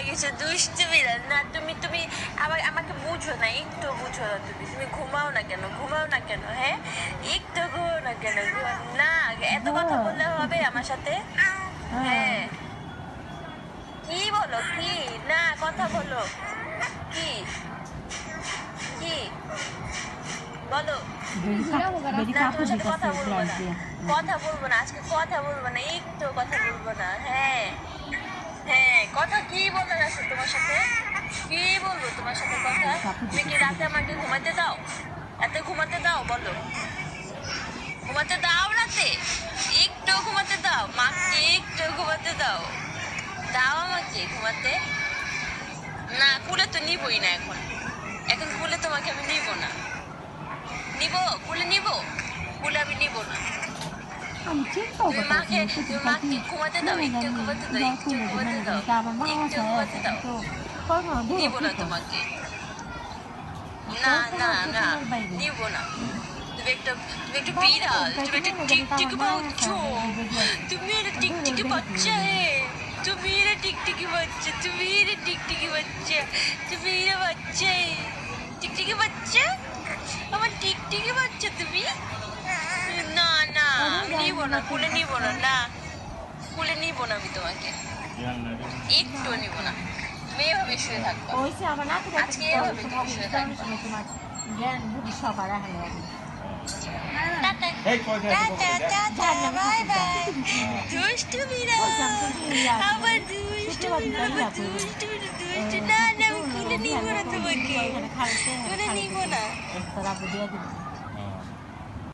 গেছে দুষ্টু বিড়াল না তুমি তুমি আমাকে বুঝো না একটু বুঝো না তুমি ঘুমাও না কেন হ্যাঁ একটু ঘুমাও না কেন না এত কথা বললে হবে আমার সাথে হ্যাঁ কি বলো কি না কথা বলো কি কি বলো না তোমার সাথে কথা বলবো না আজকে কথা বলবো না একটু কথা বলবো না হ্যাঁ হ্যাঁ কথা কি বলার আছে তোমার সাথে কি বলবো তোমার সাথে কথা তুমি কি রাতে আমাকে ঘুমাতে দাও এত ঘুমাতে দাও বলো ঘুমাতে দাও রাতে একটু ঘুমাতে দাও মাকে একটু ঘুমাতে দাও দাও আমাকে ঘুমাতে না কুলে তো নিবই না এখন কুলে তোমাকে আমি নিব না কুলে আমি নিব না তুমি মাকে ঘুমাতে দাও একটু ঘুমাতে দাও নিব না তোমাকে না না না নিব না তুমি একটা বিড়াল তুমি একটা টিকটিকি বাচ্চা তুমি একটা টিকটিকি বাচ্চা তুমি এরা টিকটিকি বাচ্চা টিকটিকি বাচ্চা আমার টিকটিকি বাচ্চা তুমি না না নিব না কুলে নিব না কুলে নিব না আমি তোমাকে একটু নিব না তুমি এভাবে শুয়ে থাকবো আজকে এভাবে তুমি শুয়ে থাকবো দুষ্টু বিড়াল আবার দুষ্টু না না কুলে নিব না তোমাকে কুলে নিব না